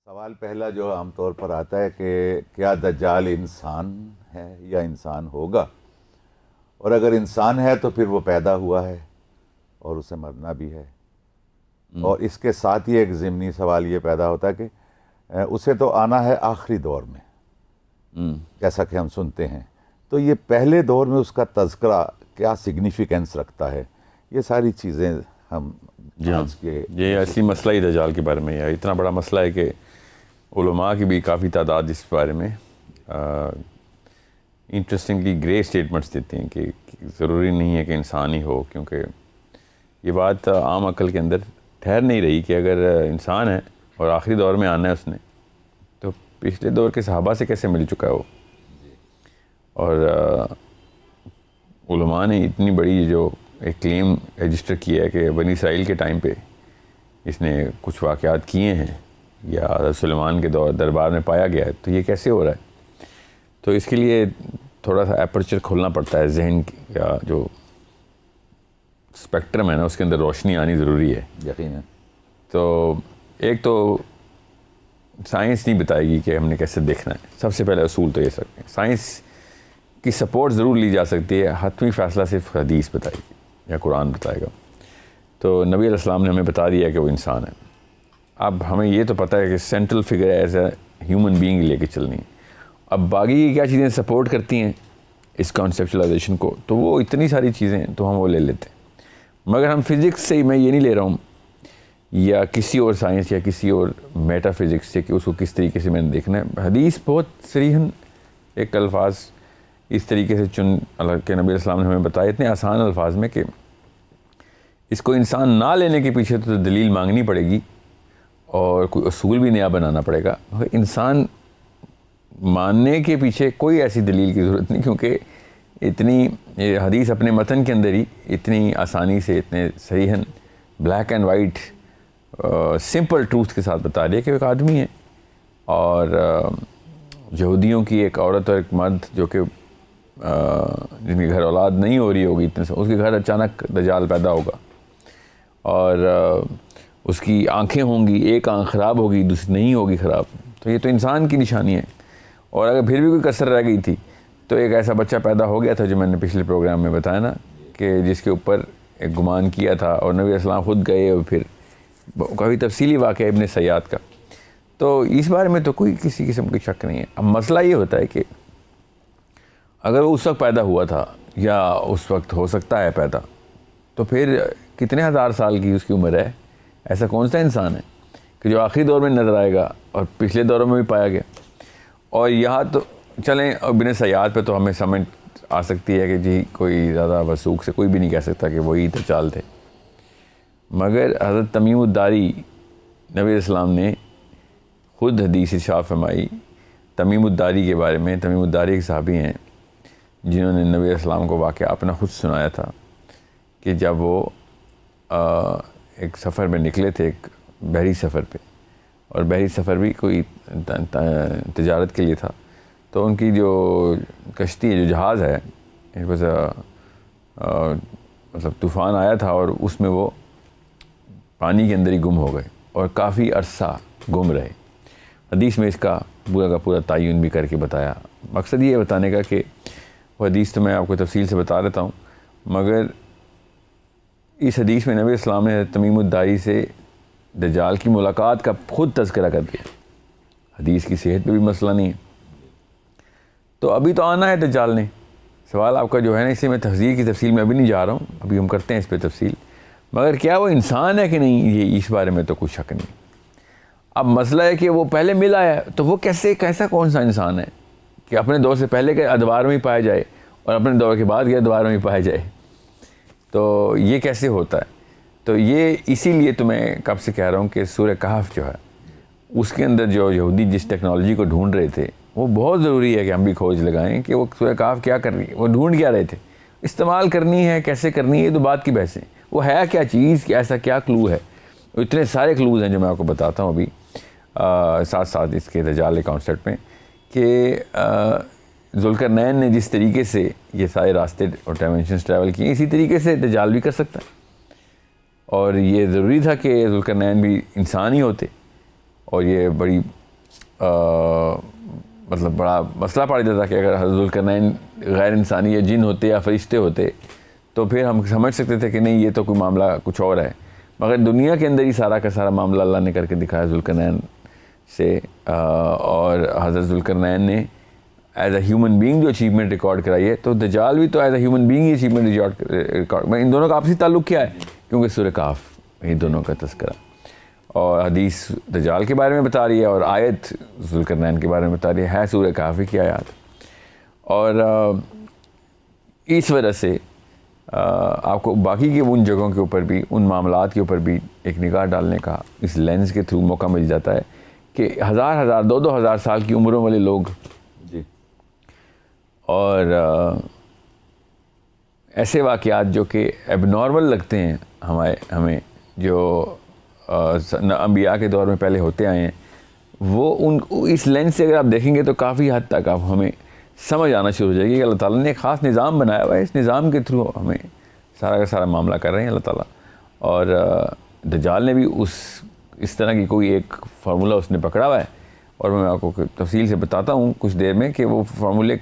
سوال پہلا جو عام طور پر آتا ہے کہ کیا دجال انسان ہے یا انسان ہوگا، اور اگر انسان ہے تو پھر وہ پیدا ہوا ہے اور اسے مرنا بھی ہے، اور اس کے ساتھ ہی ایک ضمنی سوال یہ پیدا ہوتا ہے کہ اسے تو آنا ہے آخری دور میں، جیسا کہ ہم سنتے ہیں، تو یہ پہلے دور میں اس کا تذکرہ کیا سگنیفیکنس رکھتا ہے، یہ ساری چیزیں ہم آج کے یہ اصلی مسئلہ ہی دجال کے بارے میں ہے۔ اتنا بڑا مسئلہ ہے کہ علماء کی بھی کافی تعداد اس بارے میں انٹرسٹنگلی گرے اسٹیٹمنٹس دیتے ہیں کہ ضروری نہیں ہے کہ انسان ہی ہو، کیونکہ یہ بات عام عقل کے اندر ٹھہر نہیں رہی کہ اگر انسان ہے اور آخری دور میں آنا ہے اس نے، تو پچھلے دور کے صحابہ سے کیسے مل چکا ہے وہ۔ اور علماء نے اتنی بڑی جو ایک کلیم رجسٹر کیا ہے کہ بنی اسرائیل کے ٹائم پہ اس نے کچھ واقعات کیے ہیں یا حضرت سلیمان کے دربار میں پایا گیا ہے، تو یہ کیسے ہو رہا ہے؟ تو اس کے لیے تھوڑا سا ایپرچر کھولنا پڑتا ہے، ذہن یا جو اسپیکٹرم ہے نا اس کے اندر روشنی آنی ضروری ہے یقیناً۔ تو ایک تو سائنس نہیں بتائے گی کہ ہم نے کیسے دیکھنا ہے، سب سے پہلے اصول تو یہ سکتے ہیں۔ سائنس کی سپورٹ ضرور لی جا سکتی ہے، حتمی فیصلہ صرف حدیث بتائے گی یا قرآن بتائے گا۔ تو نبی علیہ السلام نے ہمیں بتا دیا کہ وہ انسان ہے۔ اب ہمیں یہ تو پتہ ہے کہ central figure as a human being لے کے چلنی ہے۔ اب باقی کیا چیزیں سپورٹ کرتی ہیں اس کانسیپچلائزیشن کو، تو وہ اتنی ساری چیزیں تو ہم وہ لے لیتے ہیں، مگر ہم فزکس سے میں یہ نہیں لے رہا ہوں یا کسی اور سائنس یا کسی اور میٹا فزکس سے کہ اس کو کس طریقے سے میں نے دیکھنا ہے۔ حدیث بہت صریحاً ایک الفاظ اس طریقے سے کہ نبی علیہ السلام نے ہمیں بتایا اتنے آسان الفاظ میں کہ اس کو انسان نہ لینے کے پیچھے تو دلیل مانگنی پڑے گی اور کوئی اصول بھی نیا بنانا پڑے گا، مگر انسان ماننے کے پیچھے کوئی ایسی دلیل کی ضرورت نہیں، کیونکہ اتنی یہ حدیث اپنے متن کے اندر ہی اتنی آسانی سے اتنے صریحاً black and white simple truth کے ساتھ بتا رہی ہے کہ وہ ایک آدمی ہے، اور یہودیوں کی ایک عورت اور ایک مرد جو کہ جن کے گھر اولاد نہیں ہو رہی ہوگی اتنے سے، اس کے گھر اچانک دجال پیدا ہوگا، اور اس کی آنکھیں ہوں گی، ایک آنکھ خراب ہوگی دوسری نہیں ہوگی خراب، تو یہ تو انسان کی نشانی ہے۔ اور اگر پھر بھی کوئی کسر رہ گئی تھی تو ایک ایسا بچہ پیدا ہو گیا تھا جو میں نے پچھلے پروگرام میں بتایا نا، کہ جس کے اوپر ایک گمان کیا تھا اور نبی علیہ السلام خود گئے، اور پھر کافی تفصیلی واقعہ ابن سیاد کا، تو اس بارے میں تو کوئی کسی قسم کی شک نہیں ہے۔ اب مسئلہ یہ ہوتا ہے کہ اگر وہ اس وقت پیدا ہوا تھا یا اس وقت ہو سکتا ہے پیدا، تو پھر کتنے ہزار سال کی اس کی عمر ہے؟ ایسا کون سا انسان ہے کہ جو آخری دور میں نظر آئے گا اور پچھلے دوروں میں بھی پایا گیا؟ اور یہاں تو چلیں ابن سیاد پہ تو ہمیں سمجھ آ سکتی ہے کہ جی کوئی زیادہ وثوق سے کوئی بھی نہیں کہہ سکتا کہ وہی دجال تھے، مگر حضرت تمیم الداری نبی علیہ السلام نے خود حدیث ارشاد فرمائی تمیم الداری کے بارے میں۔ تمیم الداری ایک صحابی ہیں جنہوں نے نبی علیہ السلام کو واقعہ اپنا خود سنایا تھا کہ جب وہ ایک سفر میں نکلے تھے، ایک بحری سفر پہ، اور بحری سفر بھی کوئی تجارت کے لیے تھا، تو ان کی جو کشتی ہے، جو جہاز ہے، مطلب طوفان آیا تھا اور اس میں وہ پانی کے اندر ہی گم ہو گئے اور کافی عرصہ گم رہے۔ حدیث میں اس کا پورا تعین بھی کر کے بتایا۔ مقصد یہ بتانے کا کہ وہ حدیث تو میں آپ کو تفصیل سے بتا دیتا ہوں، مگر اس حدیث میں نبی اسلام نے تمیم الداری سے دجال کی ملاقات کا خود تذکرہ کر دیا۔ حدیث کی صحت پہ بھی مسئلہ نہیں ہے، تو ابھی تو آنا ہے دجال نے۔ سوال آپ کا جو ہے نا، اس سے میں تفسیر کی تفصیل میں ابھی نہیں جا رہا ہوں، ابھی ہم کرتے ہیں اس پہ تفصیل، مگر کیا وہ انسان ہے کہ نہیں، یہ اس بارے میں تو کوئی شک نہیں۔ اب مسئلہ ہے کہ وہ پہلے مل آیا، تو وہ کیسا کون سا انسان ہے کہ اپنے دور سے پہلے کے ادوار میں ہی پایا جائے اور اپنے دور کے بعد کے ادوار میں ہی پایا جائے، تو یہ کیسے ہوتا ہے؟ تو یہ اسی لیے تو میں کب سے کہہ رہا ہوں کہ سورہ کہف جو ہے اس کے اندر جو یہودی جس ٹیکنالوجی کو ڈھونڈ رہے تھے، وہ بہت ضروری ہے کہ ہم بھی کھوج لگائیں کہ وہ سورہ کہف کیا کر رہی ہے، وہ ڈھونڈ کیا رہے تھے، استعمال کرنی ہے کیسے کرنی ہے، یہ تو بات کی بحث ہے، وہ ہے کیا چیز، کہ ایسا کیا کلو ہے۔ اتنے سارے کلوز ہیں جو میں آپ کو بتاتا ہوں ابھی ساتھ ساتھ اس کے دجال کانسیپٹ میں، کہ ذوالقرنین نے جس طریقے سے یہ سارے راستے اور ڈائمینشنز ٹریول کیے، اسی طریقے سے دجال بھی کر سکتا ہے، اور یہ ضروری تھا کہ ذوالقرنین بھی انسان ہی ہوتے، اور یہ بڑی مطلب بڑا مسئلہ پڑ جاتا کہ اگر ذوالقرنین غیر انسانی یا جن ہوتے یا فرشتے ہوتے تو پھر ہم سمجھ سکتے تھے کہ نہیں یہ تو کوئی معاملہ کچھ اور ہے. مگر دنیا کے اندر ہی سارا کا سارا معاملہ اللہ نے کر کے دکھایا ذوالقرنین سے, اور حضرت ذوالقرنین نے ایز اے ہیومن بینگ جو اچیومنٹ ریکارڈ کرائی ہے, تو دجال بھی تو ایز اے ہیومن بینگ ہی اچیومنٹ ریکارڈ. ان دونوں کا آپسی تعلق کیا ہے؟ کیونکہ سورہ کہف ان دونوں کا تذکرہ, اور حدیث دجال کے بارے میں بتا رہی ہے اور آیت ذوالقرنین کے بارے میں بتا رہی ہے سورہ کہف کی آیات. اور اس وجہ سے آپ کو باقی کے ان جگہوں کے اوپر بھی, ان معاملات کے اوپر بھی ایک نگاہ ڈالنے کا اس لینس کے تھرو موقع مل جاتا ہے کہ ہزار 2,000 سال کی عمروں والے لوگ جی, اور ایسے واقعات جو کہ ایب نارمل لگتے ہیں ہمیں جو انبیاء کے دور میں پہلے ہوتے آئے ہیں, وہ اس لینس سے اگر آپ دیکھیں گے تو کافی حد تک آپ ہمیں سمجھ آنا شروع ہو جائے گی کہ اللہ تعالیٰ نے ایک خاص نظام بنایا ہوا ہے, اس نظام کے تھرو ہمیں سارا کا سارا معاملہ کر رہے ہیں اللہ تعالیٰ. اور دجال نے بھی اس طرح کی کوئی ایک فارمولہ اس نے پکڑا ہوا ہے, اور میں آپ کو تفصیل سے بتاتا ہوں کچھ دیر میں کہ وہ فارمولے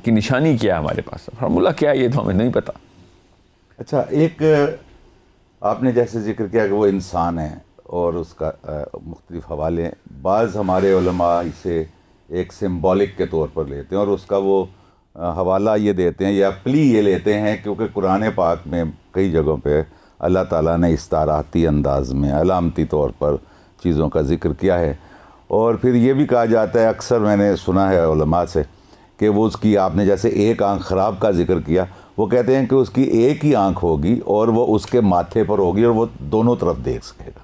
کی نشانی کیا ہے ہمارے پاس. فارمولہ کیا ہے یہ تو ہمیں نہیں پتہ. اچھا, ایک آپ نے جیسے ذکر کیا کہ وہ انسان ہے اور اس کا مختلف حوالے ہیں. بعض ہمارے علماء اسے ایک سمبولک کے طور پر لیتے ہیں اور اس کا وہ حوالہ یہ دیتے ہیں یا پلی یہ لیتے ہیں کیونکہ قرآن پاک میں کئی جگہوں پہ اللہ تعالیٰ نے استعاراتی انداز میں علامتی طور پر چیزوں کا ذکر کیا ہے. اور پھر یہ بھی کہا جاتا ہے, اکثر میں نے سنا ہے علماء سے, کہ وہ اس کی, آپ نے جیسے ایک آنکھ خراب کا ذکر کیا, وہ کہتے ہیں کہ اس کی ایک ہی آنکھ ہوگی اور وہ اس کے ماتھے پر ہوگی اور وہ دونوں طرف دیکھ سکے گا.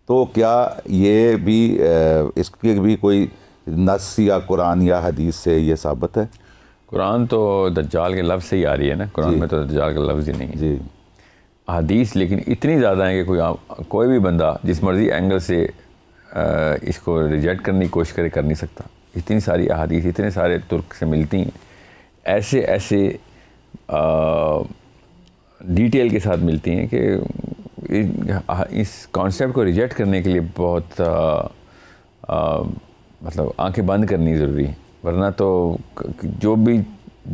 تو کیا یہ بھی اس کی بھی کوئی نص یا قرآن یا حدیث سے یہ ثابت ہے؟ قرآن تو دجال کے لفظ سے ہی آ رہی ہے نا, قرآن میں تو دجال کا لفظ ہی نہیں ہے. جی, حدیث لیکن اتنی زیادہ ہیں کہ کوئی بھی بندہ جس مرضی اینگل سے اس کو ریجیکٹ کرنے کی کوشش کر نہیں سکتا. اتنی ساری احادیث اتنے سارے ترک سے ملتی ہیں, ایسے ڈیٹیل کے ساتھ ملتی ہیں کہ اس کانسیپٹ کو ریجیکٹ کرنے کے لیے بہت مطلب آنکھیں بند کرنی ضروری ہے. ورنہ تو جو بھی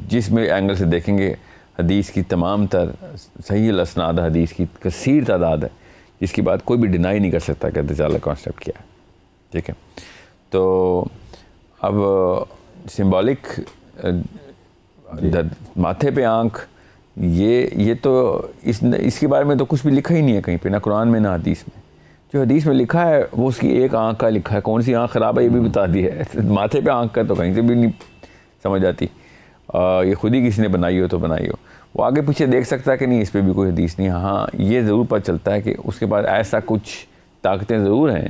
جس میں اینگل سے دیکھیں گے حدیث کی تمام تر صحیح الاسناد حدیث کی کثیر تعداد ہے جس کی بات کوئی بھی ڈینائی نہیں کر سکتا کہ دجال کا کانسیپٹ کیا ہے. ٹھیک ہے, تو اب سمبولک ماتھے پہ آنکھ, یہ تو اس کے بارے میں تو کچھ بھی لکھا ہی نہیں ہے کہیں پہ, نہ قرآن میں نہ حدیث میں. جو حدیث میں لکھا ہے وہ اس کی ایک آنکھ کا لکھا ہے, کون سی آنکھ خراب ہے یہ بھی بتا دی ہے. ماتھے پہ آنکھ کا تو کہیں سے بھی نہیں سمجھ آتی, یہ خود ہی کسی نے بنائی ہو تو بنائی ہو. وہ آگے پیچھے دیکھ سکتا ہے کہ نہیں اس پہ بھی کوئی حدیث نہیں. ہاں یہ ضرور پتہ چلتا ہے کہ اس کے پاس ایسا کچھ طاقتیں ضرور ہیں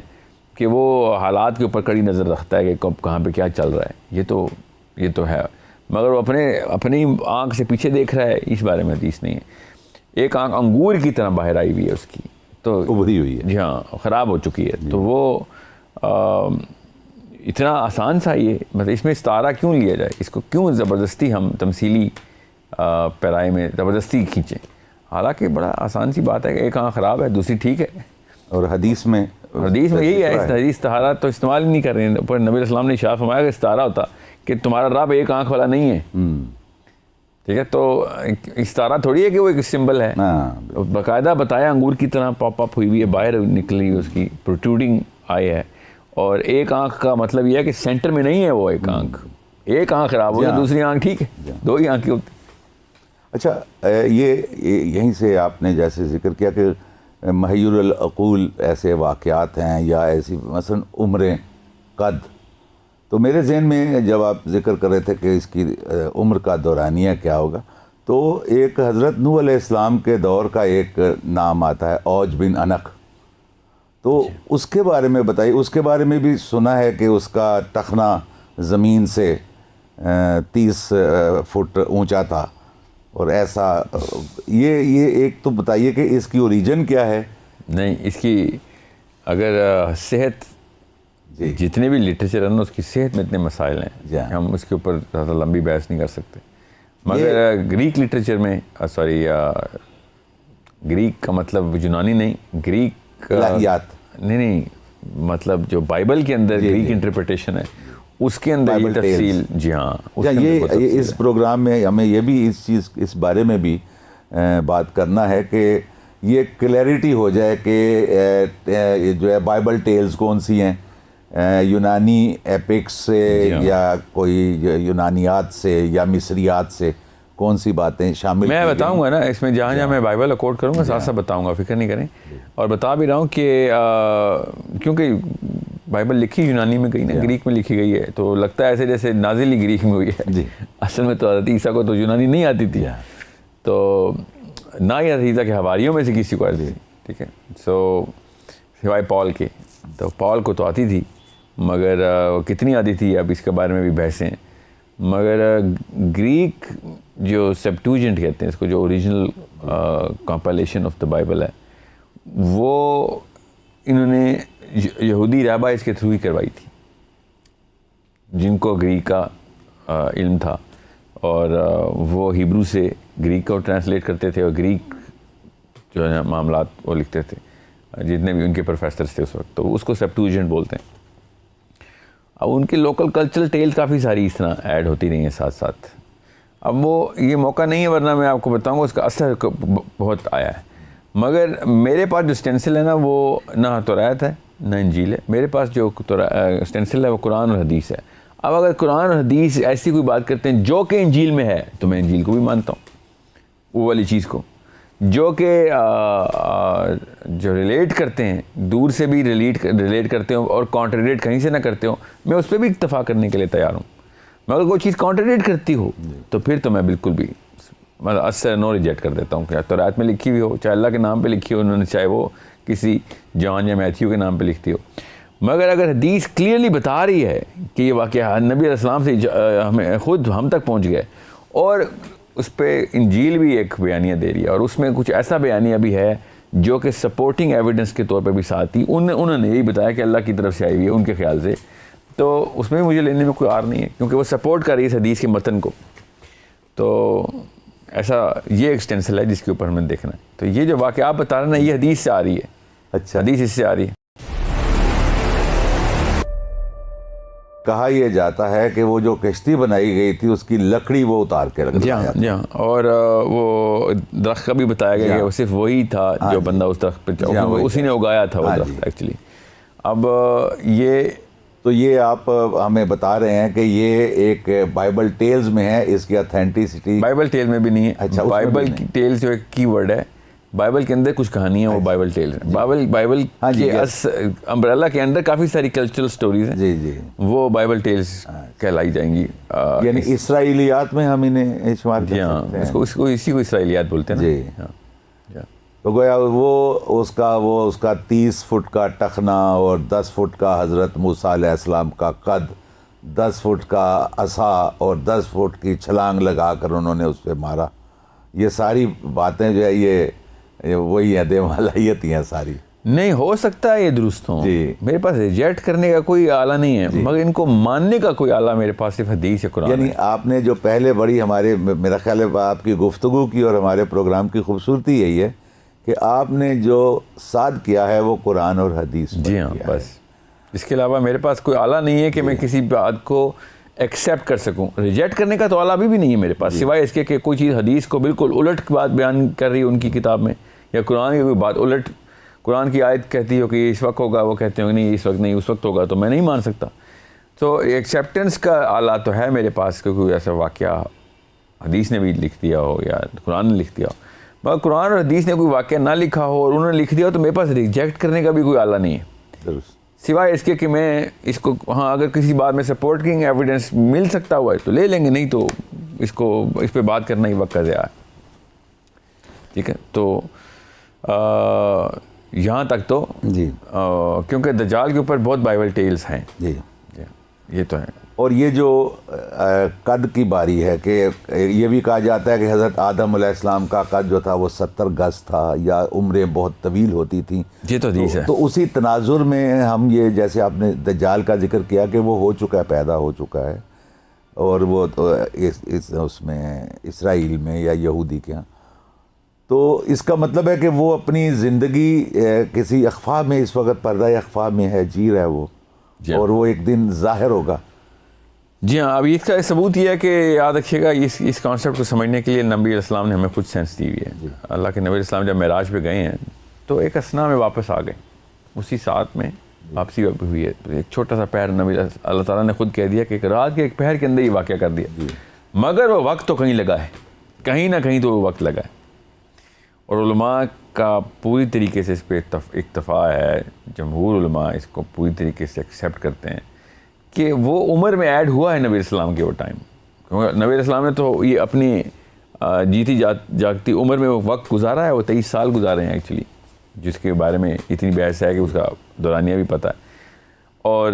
کہ وہ حالات کے اوپر کڑی نظر رکھتا ہے کہ کب کہاں پہ کیا چل رہا ہے. یہ تو ہے, مگر وہ اپنی آنکھ سے پیچھے دیکھ رہا ہے, اس بارے میں حدیث نہیں ہے. ایک آنکھ انگور کی طرح باہر آئی ہوئی ہے اس کی, تو ابھری ہوئی ہے, جی ہاں خراب ہو چکی ہے. تو وہ اتنا آسان سا یہ, مطلب اس میں استعارہ کیوں لیا جائے, اس کو کیوں زبردستی ہم تمثیلی پیرائے میں زبردستی کھینچیں, حالانکہ بڑا آسان سی بات ہے کہ ایک آنکھ خراب ہے دوسری ٹھیک ہے. اور حدیث میں یہی ہے, حدیث استعارہ تو استعمال ہی نہیں کر رہے ہیں. پر نبی علیہ السلام نے ارشاد فرمایا کہ استعارہ ہوتا کہ تمہارا رب ایک آنکھ والا نہیں ہے. ٹھیک ہے, تو استعارہ تھوڑی ہے کہ وہ ایک سمبل ہے, باقاعدہ بتایا انگور کی طرح پاپ اپ ہوئی ہوئی ہے, باہر نکلی اس کی پروٹروڈنگ آئی ہے. اور ایک آنکھ کا مطلب یہ ہے کہ سینٹر میں نہیں ہے وہ ایک آنکھ. ایک آنکھ خراب ہو دوسری آنکھ ٹھیک ہے, دو ہی آنکھیں ہوتی. اچھا, یہیں سے آپ نے جیسے ذکر کیا کہ محیر العقول ایسے واقعات ہیں یا ایسی مثلا عمریں قد, تو میرے ذہن میں جب آپ ذکر کر رہے تھے کہ اس کی عمر کا دورانیہ کیا ہوگا, تو ایک حضرت نوح علیہ السلام کے دور کا ایک نام آتا ہے اوج بن انق. تو اس کے بارے میں بتائیے. اس کے بارے میں بھی سنا ہے کہ اس کا ٹخنا زمین سے 30 فٹ اونچا تھا, اور ایسا یہ ایک تو بتائیے کہ اس کی اوریجن کیا ہے. نہیں, اس کی اگر صحت جتنے بھی لٹریچر ہیں اس کی صحت میں اتنے مسائل ہیں, ہم اس کے اوپر زیادہ لمبی بحث نہیں کر سکتے. مگر گریک لٹریچر میں گریک کا مطلب یونانی نہیں, گریک الہیات نہیں, مطلب جو بائبل کے اندر گریک انٹرپریٹیشن ہے اس کے اندر یہ تفصیل. جی ہاں, یہ اس پروگرام میں ہمیں یہ بھی اس بارے میں بھی بات کرنا ہے کہ یہ کلیئرٹی ہو جائے کہ جو ہے بائبل ٹیلز کون سی ہیں, یونانی ایپکس سے یا کوئی یونانیات سے یا مصریات سے کون سی باتیں شامل. میں بتاؤں گا نا اس میں, جہاں میں بائبل کوٹ کروں گا ساتھ ساتھ بتاؤں گا, فکر نہیں کریں. اور بتا بھی رہا ہوں کہ کیونکہ بائبل لکھی یونانی میں گئی نا, گریک میں لکھی گئی ہے, تو لگتا ہے ایسے جیسے نازل ہی گریک میں ہوئی ہے. اصل میں تو حضرت عیسیٰ کو تو یونانی نہیں آتی تھی, تو نہ ہی حضرت عیسیٰ کے حواریوں میں سے کسی کو آتی تھی. ٹھیک ہے, سو سوائے پال کے, تو پال کو تو آتی تھی, مگر کتنی آتی تھی اب اس کے بارے میں بھی بحثیں. مگر گریک جو سیپٹوجنٹ کہتے ہیں اس کو, جو original compilation of the Bible ہے, وہ انہوں نے یہودی رہبائز کے تھرو ہی کروائی تھی جن کو گریک کا علم تھا, اور وہ ہیبرو سے گریک کو ٹرانسلیٹ کرتے تھے, اور گریک جو ہے معاملات وہ لکھتے تھے, جتنے بھی ان کے پروفیسرز تھے اس وقت, تو اس کو سیپٹوجنٹ بولتے ہیں. اب ان کی لوکل کلچرل ٹیل کافی ساری اس طرح ایڈ ہوتی رہی ہیں ساتھ ساتھ. اب وہ یہ موقع نہیں ہے, ورنہ میں آپ کو بتاؤں گا اس کا اثر بہت آیا ہے. مگر میرے پاس جو اسٹینسل ہے نا, وہ نہ توریت ہے نہ انجیل ہے. میرے پاس جو اسٹینسل ہے وہ قرآن اور حدیث ہے. اب اگر قرآن اور حدیث ایسی کوئی بات کرتے ہیں جو کہ انجیل میں ہے, تو میں انجیل کو بھی مانتا ہوں, وہ والی چیز کو. جو کہ جو ریلیٹ کرتے ہیں, دور سے بھی ریلیٹ کرتے ہوں اور کانٹریڈیٹ کہیں سے نہ کرتے ہوں, میں اس پہ بھی اتفاق کرنے کے لیے تیار ہوں. مگر کوئی چیز کانٹریڈیٹ کرتی ہو تو پھر تو میں بالکل بھی مطلب اثر نو ریجیکٹ کر دیتا ہوں. کہ توریت میں لکھی ہوئی ہو, چاہے اللہ کے نام پہ لکھی ہو انہوں نے, چاہے وہ کسی جان یا میتھیو کے نام پہ لکھتی ہو. مگر اگر حدیث کلیئرلی بتا رہی ہے کہ یہ واقعہ نبی علیہ السلام سے ہمیں خود ہم تک پہنچ گئے, اور اس پہ انجیل بھی ایک بیانیہ دے رہی ہے, اور اس میں کچھ ایسا بیانیہ بھی ہے جو کہ سپورٹنگ ایویڈنس کے طور پہ بھی ساتھ ہی انہوں نے یہی بتایا کہ اللہ کی طرف سے آئی ہوئی ہے ان کے خیال سے, تو اس میں مجھے لینے میں کوئی آر نہیں ہے, کیونکہ وہ سپورٹ کر رہی ہے اس حدیث کے متن کو. تو ایسا یہ ایکسٹینسل ہے جس کے اوپر ہمیں دیکھنا ہے. تو یہ جو واقعہ آپ بتا رہے ہیں نا, یہ حدیث سے آ رہی ہے. اچھا, حدیث اس سے آ رہی ہے. کہا یہ جاتا ہے کہ وہ جو کشتی بنائی گئی تھی اس کی لکڑی وہ اتار کے رکھ دیا. جی ہاں, اور وہ درخت کا بھی بتایا گیا کہ وہ صرف وہی تھا جو بندہ اس درخت پہ, اسی نے اگایا تھا وہ درخت ایکچولی. اب یہ آپ ہمیں بتا رہے ہیں کہ یہ ایک بائبل ٹیلز میں ہے, اس کی اتھینٹسٹی بائبل ٹیل میں بھی نہیں ہے. اچھا, بائبل ٹیل جو ایک کی ورڈ ہے, بائبل کے اندر کچھ کہانیاں وہ بائبل ٹیل ہیں. بائبل کے امبریلا کے اندر کافی ساری کلچرل سٹوریز ہیں, جی وہ بائبل ٹیلز کہلائی جائیں گی. یعنی اسرائیلیات میں ہم انہیں شمار کر سکتے ہیں. اس کو اسی کو اسرائیلیات بولتے ہیں. جی, تو گویا وہ اس کا 30 فٹ کا ٹخنا اور 10 فٹ کا حضرت موسیٰ علیہ السلام کا قد, 10 فٹ کا عصا اور 10 فٹ کی چھلانگ لگا کر انہوں نے اس پہ مارا. یہ ساری باتیں جو ہے یہ وہی ہیں, دیوالائیت ہی ہیں ساری. نہیں ہو سکتا ہے یہ درست ہوں. میرے پاس ریجیکٹ کرنے کا کوئی آلہ نہیں ہے, مگر ان کو ماننے کا کوئی آلہ میرے پاس صرف حدیث یا قرآن. یعنی آپ نے جو پہلے بڑی میرا خیال ہے آپ کی گفتگو کی اور ہمارے پروگرام کی خوبصورتی یہی ہے کہ آپ نے جو ساتھ کیا ہے وہ قرآن اور حدیث پر. جی ہاں, بس اس کے علاوہ میرے پاس کوئی آلہ نہیں ہے کہ میں کسی بات کو ایکسیپٹ کر سکوں. ریجیکٹ کرنے کا تو آلہ بھی نہیں ہے میرے پاس, سوائے اس کے کہ کوئی چیز حدیث کو بالکل الٹ بات بیان کر رہی ہے ان کی کتاب میں, یا قرآن کی کوئی بات الٹ, قرآن کی آیت کہتی ہو کہ اس وقت ہوگا, وہ کہتے ہو کہ نہیں اس وقت نہیں, اس وقت ہوگا, تو میں نہیں مان سکتا. تو ایکسیپٹنس کا آلہ تو ہے میرے پاس کہ کوئی ایسا واقعہ حدیث نے بھی لکھ دیا ہو یا قرآن نے لکھ دیا ہو. مگر قرآن اور حدیث نے کوئی واقعہ نہ لکھا ہو اور انہوں نے لکھ دیا ہو, تو میرے پاس ریجیکٹ کرنے کا بھی کوئی آلہ نہیں ہے. درست, سوائے اس کے کہ میں اس کو اگر کسی بات میں سپورٹنگ ایویڈنس مل سکتا ہوا ہے تو لے لیں گے, نہیں تو اس پہ بات کرنا ہی وقت کا ضیاع ہے. ٹھیک ہے, تو یہاں تک تو جی, کیونکہ دجال کے اوپر بہت بائبل ٹیلز ہیں. جی, یہ تو ہے. اور یہ جو قد کی باری ہے کہ یہ بھی کہا جاتا ہے کہ حضرت آدم علیہ السلام کا قد جو تھا وہ 70 گز تھا, یا عمریں بہت طویل ہوتی تھیں. یہ تو حدیث ہے. تو اسی تناظر میں ہم یہ, جیسے آپ نے دجال کا ذکر کیا کہ وہ ہو چکا ہے, پیدا ہو چکا ہے, اور وہ اس میں اسرائیل میں یا یہودی کے ہاں, تو اس کا مطلب ہے کہ وہ اپنی زندگی کسی اخفا میں اس وقت پردہ اخفا میں ہے، جی رہا ہے وہ، اور وہ ایک دن ظاہر ہوگا. جی ہاں. اب اس کا ثبوت یہ ہے کہ یاد رکھیے گا اس کانسیپٹ کو سمجھنے کے لیے نبی علیہ السلام نے ہمیں خود سینس دی ہوئی ہے. اللہ کے نبی علیہ السلام جب معراج پہ گئے ہیں تو ایک اثنا میں واپس آ گئے، اسی ساتھ میں واپسی ہوئی ہے. ایک چھوٹا سا پہر اللہ تعالیٰ نے خود کہہ دیا کہ ایک رات کے ایک پہر کے اندر ہی واقعہ کر دیا، مگر وہ وقت تو کہیں لگا ہے، کہیں نہ کہیں تو وہ وقت لگا ہے. اور علماء کا پوری طریقے سے اس پہ اکتفا ہے، جمہور علماء اس کو پوری طریقے سے ایکسیپٹ کرتے ہیں کہ وہ عمر میں ایڈ ہوا ہے نبی علیہ السلام کے وہ ٹائم. کیونکہ نبی علیہ السلام نے تو یہ اپنی جیتی جاگتی عمر میں وہ وقت گزارا ہے، وہ 23 سال گزارے ہیں ایکچولی، جس کے بارے میں اتنی بحث ہے کہ اس کا دورانیہ بھی پتہ ہے. اور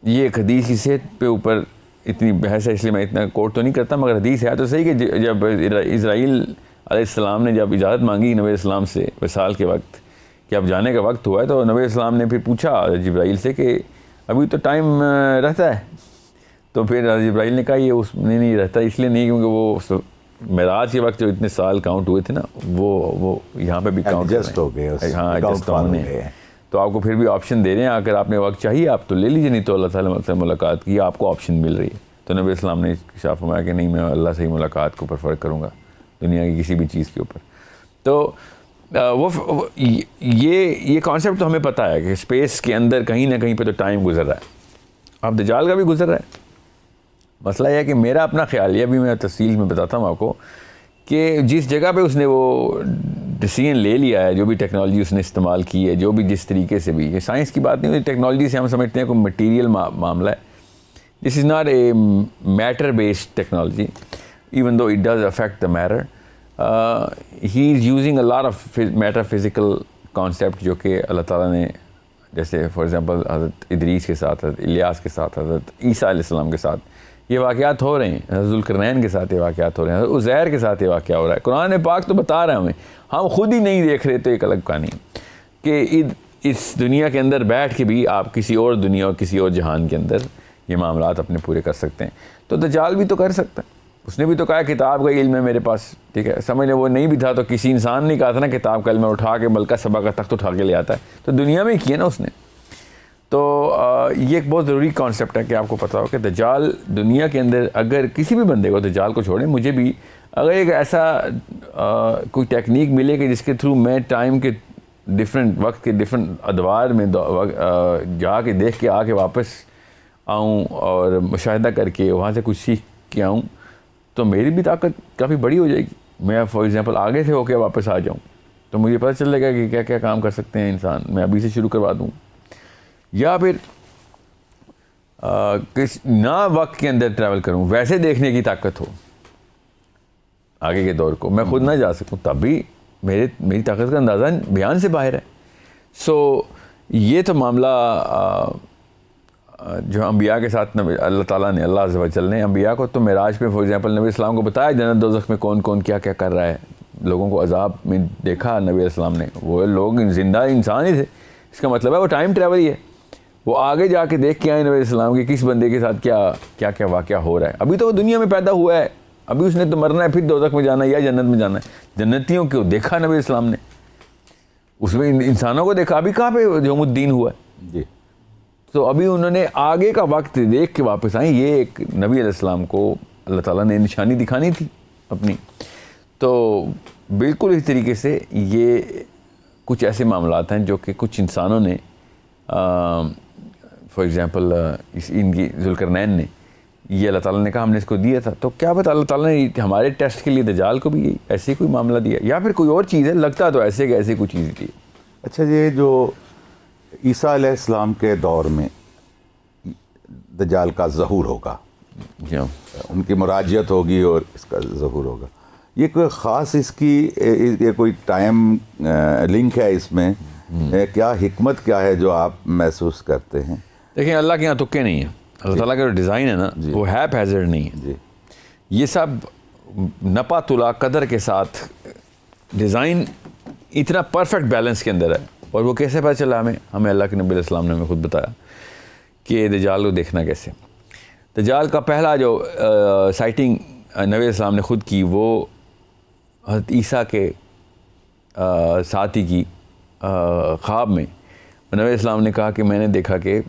یہ ایک حدیث کی صحت پہ اوپر اتنی بحث ہے، اس لیے میں اتنا کوٹ تو نہیں کرتا، مگر حدیث ہے تو صحیح کہ جب اسرائیل علیہ السلام نے جب اجازت مانگی نبی علیہ السلام سے وصال کے وقت کہ اب جانے کا وقت ہوا ہے، تو نبی علیہ السلام نے پھر پوچھا جبرائیل سے کہ ابھی تو ٹائم رہتا ہے. تو پھر جبرائیل نے کہا یہ اس میں نہیں رہتا، اس لیے نہیں کیونکہ وہ معراج کے وقت جو اتنے سال کاؤنٹ ہوئے تھے نا وہ یہاں پہ بھی کاؤنٹ ہو گئے. ہاں ایڈجسٹ ہونے. تو آپ کو پھر بھی آپشن دے رہے ہیں، اگر آپ نے وقت چاہیے آپ تو لے لیجیے، نہیں تو اللہ تعالیٰ سے ملاقات کی آپ کو آپشن مل رہی ہے. تو نبی السلام نے ارشاد فرمایا کہ نہیں، میں اللہ سے ہی ملاقات کو پریفر کروں گا دنیا کی کسی بھی چیز کے اوپر. تو وہ یہ کانسیپٹ تو ہمیں پتہ ہے کہ اسپیس کے اندر کہیں نہ کہیں پہ تو ٹائم گزر رہا ہے. اب دجال کا بھی گزر رہا ہے. مسئلہ یہ ہے کہ میرا اپنا خیال یہ بھی میں تفصیل میں بتاتا ہوں آپ کو کہ جس جگہ پہ اس نے وہ ڈیسیژن لے لیا ہے، جو بھی ٹیکنالوجی اس نے استعمال کی ہے، جو بھی جس طریقے سے بھی، یہ سائنس کی بات نہیں ہوتی، ٹیکنالوجی سے ہم سمجھتے ہیں کوئی مٹیریل معاملہ ہے. This is not a matter based technology even though it does affect the matter. He is using a lot of matter physical concept جو کہ اللہ تعالیٰ نے، جیسے فار ایگزامپل حضرت ادریس کے ساتھ، حضرت الیاس کے ساتھ، حضرت عیسیٰ علیہ السلام کے ساتط یہ واقعات ہو رہے ہیں، حضرت ذوالقرنین کے ساتھ یہ واقعات ہو رہے ہیں، حضرت عزیر کے ساتھ یہ واقعہ ہو رہا ہے. قرآن پاک تو بتا رہا ہے ہمیں، ہم خود ہی نہیں دیکھ رہے تو ایک الگ کہانی کہ اس دنیا کے اندر بیٹھ کے بھی آپ کسی اور دنیا اور کسی اور جہان کے اندر یہ معاملات اپنے پورے کر سکتے ہیں. تو دجال بھی تو کر سکتا ہے. اس نے بھی تو کہا کتاب کا علم ہے میرے پاس، ٹھیک ہے، سمجھ لیں وہ نہیں بھی تھا تو کسی انسان نے کہا تھا نا کتاب کا علم ہے، اٹھا کے ملکہ سبا کا تخت اٹھا کے لے آتا ہے. تو دنیا میں ہی کیا نا اس نے. تو یہ ایک بہت ضروری کانسیپٹ ہے کہ آپ کو پتہ ہو کہ دجال دنیا کے اندر، اگر کسی بھی بندے کو دجال کو چھوڑیں، مجھے بھی اگر ایک ایسا کوئی ٹیکنیک ملے کہ جس کے تھرو میں ٹائم کے ڈفرینٹ وقت کے ڈفرینٹ ادوار میں جا کے دیکھ کے آ کے واپس آؤں اور مشاہدہ کر کے وہاں سے کچھ سیکھ کے آؤں، تو میری بھی طاقت کافی بڑی ہو جائے گی. میں فار ایگزامپل آگے سے ہو کے واپس آ جاؤں تو مجھے پتہ چلے گا کہ کیا کیا کام کر سکتے ہیں انسان. میں ابھی سے شروع کروا دوں، یا پھر نہ وقت کے اندر ٹریول کروں، ویسے دیکھنے کی طاقت ہو آگے کے دور کو، میں خود نہ جا سکوں، تب بھی میری طاقت کا اندازہ بیان سے باہر ہے. سو یہ تو معاملہ جو انبیاء کے ساتھ اللہ تعالیٰ نے، اللہ عز و جل نے انبیاء کو تو معراج پہ فار ایگزامپل نبی السلام کو بتایا جنت دوزخ میں کون کون کیا کیا کر رہا ہے، لوگوں کو عذاب میں دیکھا نبی علیہ السلام نے. وہ لوگ زندہ انسان ہی تھے، اس کا مطلب ہے وہ ٹائم ٹریول ہی ہے. وہ آگے جا کے دیکھ کے آئے نبی علیہ السلام کے کس بندے کے ساتھ کیا کیا واقعہ ہو رہا ہے. ابھی تو وہ دنیا میں پیدا ہوا ہے، ابھی اس نے تو مرنا ہے، پھر دوزخ میں جانا ہے یا جنت میں جانا ہے. جنتیوں کو دیکھا نبی علیہ السلام نے، اس میں انسانوں کو دیکھا. ابھی کہاں پہ یوم الدین ہوا ہے جی. تو ابھی انہوں نے آگے کا وقت دیکھ کے واپس آئیں. یہ ایک نبی علیہ السلام کو اللہ تعالیٰ نے نشانی دکھانی تھی اپنی. تو بالکل اس طریقے سے یہ کچھ ایسے معاملات ہیں جو کہ کچھ انسانوں نے فار ایگزامپل ان کی ذوالقرنین نے، یہ اللہ تعالیٰ نے کہا ہم نے اس کو دیا تھا. تو کیا پتہ اللہ تعالیٰ نے ہمارے ٹیسٹ کے لیے دجال کو بھی ایسے کوئی معاملہ دیا، یا پھر کوئی اور چیز ہے. لگتا تو ایسے کہ ایسے کوئی چیز دی. اچھا، یہ جو عیسیٰ علیہ السلام کے دور میں دجال کا ظہور ہوگا، جی ہاں، ان کی مراجعت ہوگی اور اس کا ظہور ہوگا، یہ کوئی خاص اس کی یہ کوئی ٹائم لنک ہے اس میں؟ کیا حکمت کیا ہے جو آپ محسوس کرتے ہیں؟ دیکھیں اللہ کے یہاں تکے نہیں ہیں. اللہ تعالیٰ کا جو ڈیزائن ہے نا وہ ہیپ ہیزرڈ نہیں ہے. جی. یہ سب نپا تلا قدر کے ساتھ ڈیزائن اتنا پرفیکٹ بیلنس کے اندر ہے. اور وہ کیسے پتہ چلا ہمیں اللہ کے نبی علیہ السلام نے ہمیں خود بتایا کہ دجال کو دیکھنا کیسے. دجال کا پہلا جو سائٹنگ نبی علیہ السلام نے خود کی وہ حضرت عیسیٰ کے ساتھی کی خواب میں نبی علیہ السلام نے کہا کہ میں نے دیکھا کہ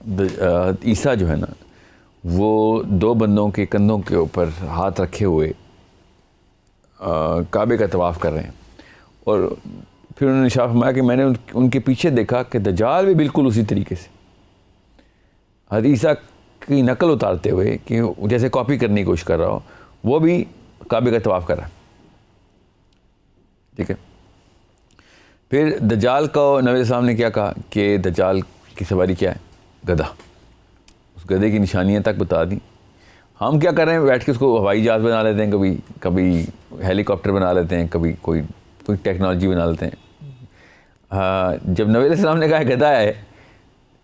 حضرت عیسیٰ جو ہے نا وہ 2 بندوں کے کندھوں کے اوپر ہاتھ رکھے ہوئے کعبے کا طواف کر رہے ہیں. اور پھر انہوں نے ارشاد فرمایا کہ میں نے ان کے پیچھے دیکھا کہ دجال بھی بالکل اسی طریقے سے حضرت عیسیٰ کی نقل اتارتے ہوئے کہ جیسے کاپی کرنے کی کوشش کر رہا ہو, وہ بھی کعبے کا طواف کر رہا ہے. ٹھیک ہے. پھر دجال کو نبی علیہ السلام نے کیا کہا کہ دجال کی سواری کیا ہے؟ گدھا. اس گدھے کی نشانیاں تک بتا دیں. ہم کیا کر رہے ہیں, بیٹھ کے اس کو ہوائی جہاز بنا لیتے ہیں, کبھی ہیلی کاپٹر بنا لیتے ہیں, کبھی کوئی ٹیکنالوجی بنا لیتے ہیں. جب نبی علیہ السلام نے کہا گدھا ہے,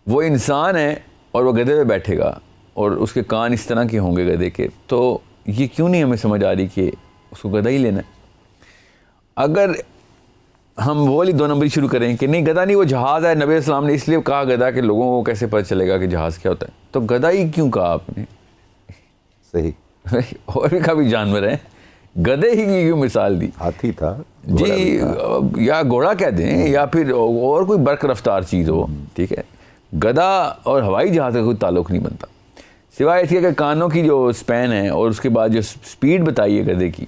وہ انسان ہے اور وہ گدھے پہ بیٹھے گا اور اس کے کان اس طرح کے ہوں گے گدھے کے, تو یہ کیوں نہیں ہمیں سمجھ آ رہی کہ اس کو گدھا ہی لینا ہے. اگر ہم وہ والی 2 نمبری شروع کریں کہ نہیں گدھا نہیں وہ جہاز ہے, نبی علیہ السلام نے اس لیے کہا گدھا کہ لوگوں کو کیسے پتہ چلے گا کہ جہاز کیا ہوتا ہے, تو گدھا ہی کیوں کہا آپ نے؟ صحیح. اور بھی کافی جانور ہیں, گدھے ہی کی کیوں مثال دی؟ ہاتھی تھا جی, یا گھوڑا کہہ دیں یا پھر اور کوئی برق رفتار چیز ہو. ٹھیک ہے. گدھا اور ہوائی جہاز کا کوئی تعلق نہیں بنتا, سوائے اس کے کہ کانوں کی جو اسپین ہے اور اس کے بعد جو سپیڈ بتائی ہے گدھے کی,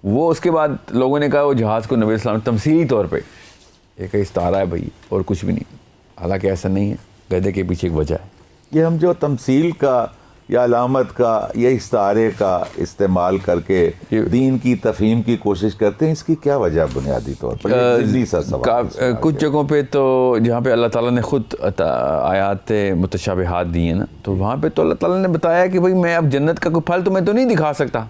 وہ اس کے بعد لوگوں نے کہا وہ جہاز کو نبی علیہ السلام تمثیلی طور پہ ایک استعارہ ہے بھائی اور کچھ بھی نہیں. حالانکہ ایسا نہیں ہے, گدھے کے پیچھے ایک وجہ ہے. یہ ہم جو تمثیل کا یا علامت کا یا استعارے کا استعمال کر کے دین کی تفہیم کی کوشش کرتے ہیں, اس کی کیا وجہ بنیادی طور پر؟ کچھ جگہوں پہ تو جہاں پہ اللہ تعالیٰ نے خود آیات متشابہات دی ہیں نا, تو وہاں پہ تو اللہ تعالیٰ نے بتایا کہ بھائی میں اب جنت کا کوئی پھل تمہیں تو نہیں دکھا سکتا,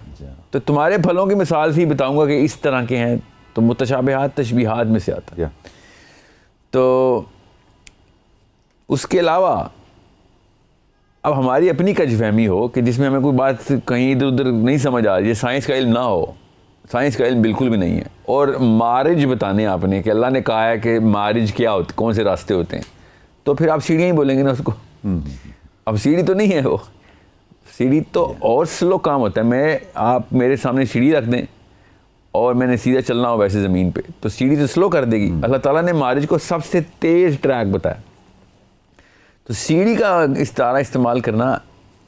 تو تمہارے پھلوں کی مثال سے ہی بتاؤں گا کہ اس طرح کے ہیں. تو متشابہات تشبیہات میں سے آتا ہے. تو اس کے علاوہ اب ہماری اپنی کج فہمی ہو کہ جس میں ہمیں کوئی بات کہیں ادھر ادھر نہیں سمجھ آ رہی ہے, سائنس کا علم نہ ہو, سائنس کا علم بالکل بھی نہیں ہے, اور معارج بتانے آپ نے کہ اللہ نے کہا ہے کہ معارج کیا ہوتے, کون سے راستے ہوتے ہیں, تو پھر آپ سیڑھیاں ہی بولیں گے نا اس کو. اب سیڑھی تو نہیں ہے وہ, سیڑھی تو اور سلو کام ہوتا ہے. آپ میرے سامنے سیڑھی رکھ دیں اور میں نے سیدھا چلنا ہو ویسے زمین پہ, تو سیڑھی تو سلو کر دے گی. اللہ تعالیٰ نے معارج کو سب سے تیز ٹریک بتایا. تو سیڑھی کا استعارہ استعمال کرنا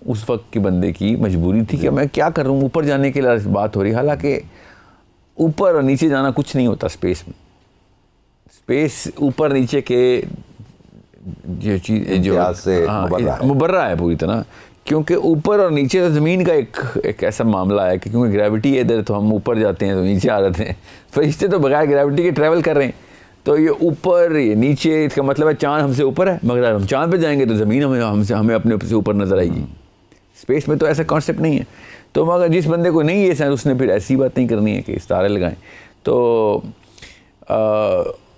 اس وقت کے بندے کی مجبوری تھی کہ میں کیا کر رہا ہوں, اوپر جانے کے لیے بات ہو رہی. حالانکہ اوپر اور نیچے جانا کچھ نہیں ہوتا اسپیس میں. اسپیس اوپر نیچے کے جو چیز جو مبرہ ہے پوری طرح, کیونکہ اوپر اور نیچے زمین کا ایک ایسا معاملہ ہے کہ کیونکہ گریوٹی ہے ادھر, تو ہم اوپر جاتے ہیں تو نیچے آ جاتے ہیں. فرشتے تو بغیر گریوٹی کے ٹریول کر رہے ہیں, تو یہ اوپر یہ نیچے, اس کا مطلب ہے چاند ہم سے اوپر ہے, مگر ہم چاند پہ جائیں گے تو زمین ہمیں اپنے سے اوپر نظر آئے گی. اسپیس میں تو ایسا کانسیپٹ نہیں ہے. تو مگر جس بندے کو نہیں یہ سائنس, اس نے پھر ایسی بات نہیں کرنی ہے کہ استعارے لگائیں. تو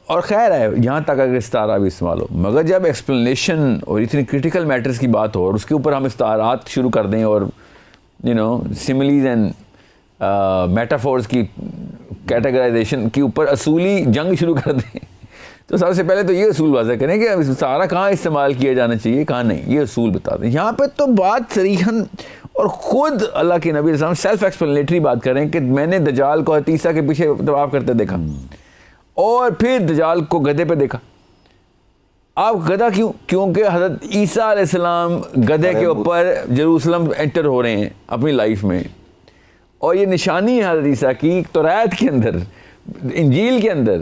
اور خیر ہے یہاں تک اگر استعارہ بھی استعمال ہو, مگر جب ایکسپلینیشن اور اتنی کرٹیکل میٹرز کی بات ہو اور اس کے اوپر ہم استعارات شروع کر دیں اور سملیز اینڈ میٹافورز کی کیٹیگرائزیشن کے اوپر اصولی جنگ شروع کر دیں, تو سب سے پہلے تو یہ اصول واضح کریں کہ استعارہ کہاں استعمال کیا جانا چاہیے کہاں نہیں, یہ اصول بتا دیں. یہاں پہ تو بات صریحاً اور خود اللہ کے نبی علیہ السلام سیلف ایکسپلینیٹری بات کریں کہ میں نے دجال کو عیسیٰ کے پیچھے طواف کرتے دیکھا, اور پھر دجال کو گدھے پہ دیکھا. آپ گدھا کیوں؟ کیونکہ حضرت عیسیٰ علیہ السلام گدھے کے اوپر جیروسلم انٹر ہو رہے ہیں اپنی لائف میں, اور یہ نشانی ہے حضرت عیسیٰ کی توریت کے اندر, انجیل کے اندر,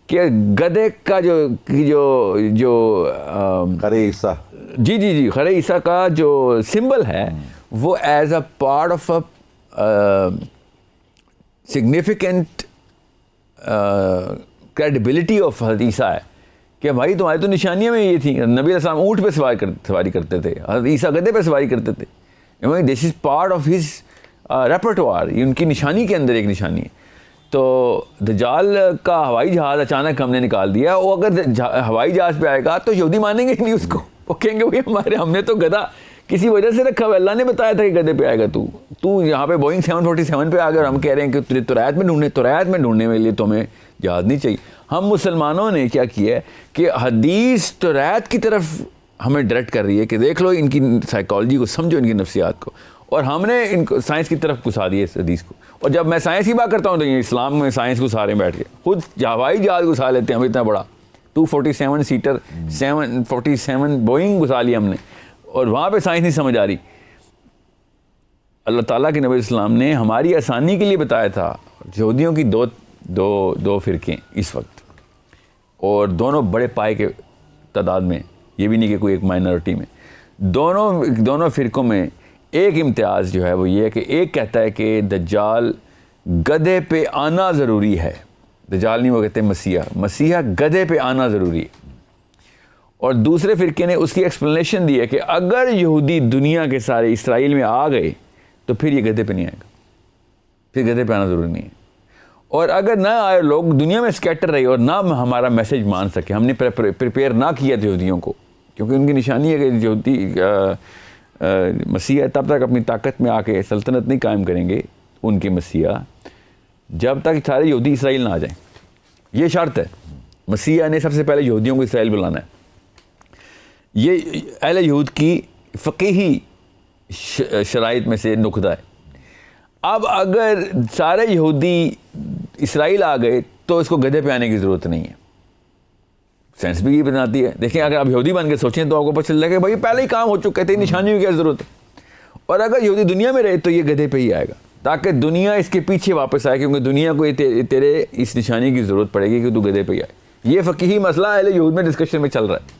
کہ گدھے کا جو خرے عیسیٰ, جی خرے عیسیٰ کا جو سمبل ہے وہ as a part of a significant credibility of حضرت عیسیٰ ہے کہ بھائی تمہاری تو نشانیاں میں یہ تھیں. نبی علیہ السلام اونٹ پہ سواری کرتے تھے, حضرت عیسیٰ گدھے پہ سواری کرتے تھے. This is part of his repertoire, یہ ان کی نشانی کے اندر ایک نشانی ہے. تو دجال کا ہوائی جہاز اچانک ہم نے نکال دیا, وہ اگر ہوائی جہاز پہ آئے گا تو یہودی مانیں گے نہیں اس کو, وہ کہیں گے بھائی ہم نے تو گدھا کسی وجہ سے رکھا ہوا, اللہ نے بتایا تھا کہ گدھے پہ آئے گا, تو یہاں پہ بوئنگ 747 پہ آ گئے اور ہم کہہ رہے ہیں کہ تجھے توریت میں ڈھونڈنے کے لیے تو ہمیں جہاز نہیں چاہیے. ہم مسلمانوں نے کیا کیا ہے کہ حدیث توریت کی طرف ہمیں ڈائریکٹ کر رہی ہے کہ دیکھ لو ان کی سائیکالوجی کو سمجھو, ان کی نفسیات کو, اور ہم نے ان کو سائنس کی طرف گھسا دیا اس حدیث کو. اور جب میں سائنس کی بات کرتا ہوں تو یہ اسلام میں سائنس گھسا رہے ہیں بیٹھ کے, خود ہوائی جہاز گھسا لیتے ہیں ہم اتنا بڑا 247 سیٹر 747 بوئنگ گھسا لیا ہم نے, اور وہاں پہ سائنس نہیں سمجھ آ رہی. اللہ تعالیٰ کے نبی اسلام نے ہماری آسانی کے لیے بتایا تھا. یہودیوں کی دو فرقے اس وقت, اور دونوں بڑے پائے کے تعداد میں, یہ بھی نہیں کہ کوئی ایک مائنورٹی میں. دونوں فرقوں میں ایک امتیاز جو ہے وہ یہ ہے کہ ایک کہتا ہے کہ دجال گدھے پہ آنا ضروری ہے. دجال نہیں, وہ کہتے ہیں مسیحا گدھے پہ آنا ضروری ہے. اور دوسرے فرقے نے اس کی ایکسپلینیشن دی ہے کہ اگر یہودی دنیا کے سارے اسرائیل میں آ گئے تو پھر یہ گدھے پہ نہیں آئے گا, پھر گدھے پہ آنا ضروری نہیں ہے. اور اگر نہ آئے لوگ دنیا میں اسکیٹر رہے اور نہ ہمارا میسج مان سکے, ہم نے پریپیئر نہ کیا یہودیوں کو, کیونکہ ان کی نشانی ہے کہ یہودی مسیح تب تک اپنی طاقت میں آ کے سلطنت نہیں قائم کریں گے ان کے مسیح جب تک سارے یہودی اسرائیل نہ آ جائیں. یہ شرط ہے. مسیح نے سب سے پہلے یہودیوں کو اسرائیل بلانا ہے. یہ اہل یہود کی فقیہی شرائط میں سے نقطہ ہے. اب اگر سارے یہودی اسرائیل آ گئے تو اس کو گدھے پہ آنے کی ضرورت نہیں ہے. سائنس بھی یہ بتاتی ہے. دیکھیں اگر آپ یہودی بن کے سوچیں تو آپ کو پتہ چل جائے کہ بھائی پہلے ہی کام ہو چکے تھے, نشانیوں کی کیا ضرورت ہے. اور اگر یہودی دنیا میں رہے تو یہ گدھے پہ ہی آئے گا, تاکہ دنیا اس کے پیچھے واپس آئے, کیونکہ دنیا کو تیرے اس نشانی کی ضرورت پڑے گی کہ تو گدھے پہ ہی آئے. یہ فقیہی مسئلہ اہل یہود میں ڈسکشن میں چل رہا ہے.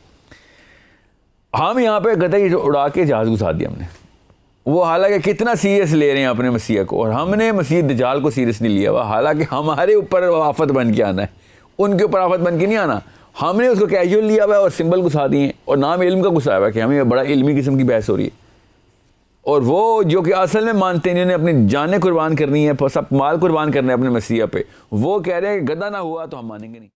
ہم یہاں پہ گدھے اڑا کے جہاز گھسا دیا ہم نے. وہ حالانکہ کتنا سیریس لے رہے ہیں اپنے مسیح کو, اور ہم نے مسیح دجال کو سیریس نہیں لیا ہوا, حالانکہ ہمارے اوپر آفت بن کے آنا ہے, ان کے اوپر آفت بن کے نہیں آنا. ہم نے اس کو کیجول لیا ہوا ہے اور سمبل گھسا دیے ہیں, اور نام علم کا گھسایا ہوا ہے کہ ہمیں بڑا علمی قسم کی بحث ہو رہی ہے. اور وہ جو کہ اصل میں مانتے ہیں, جنہوں نے اپنی جانیں قربان کرنی ہے, سب مال قربان کرنا ہے اپنے مسیح پہ, وہ کہہ رہے ہیں کہ گدھا نہ ہوا تو ہم مانیں گے نہیں.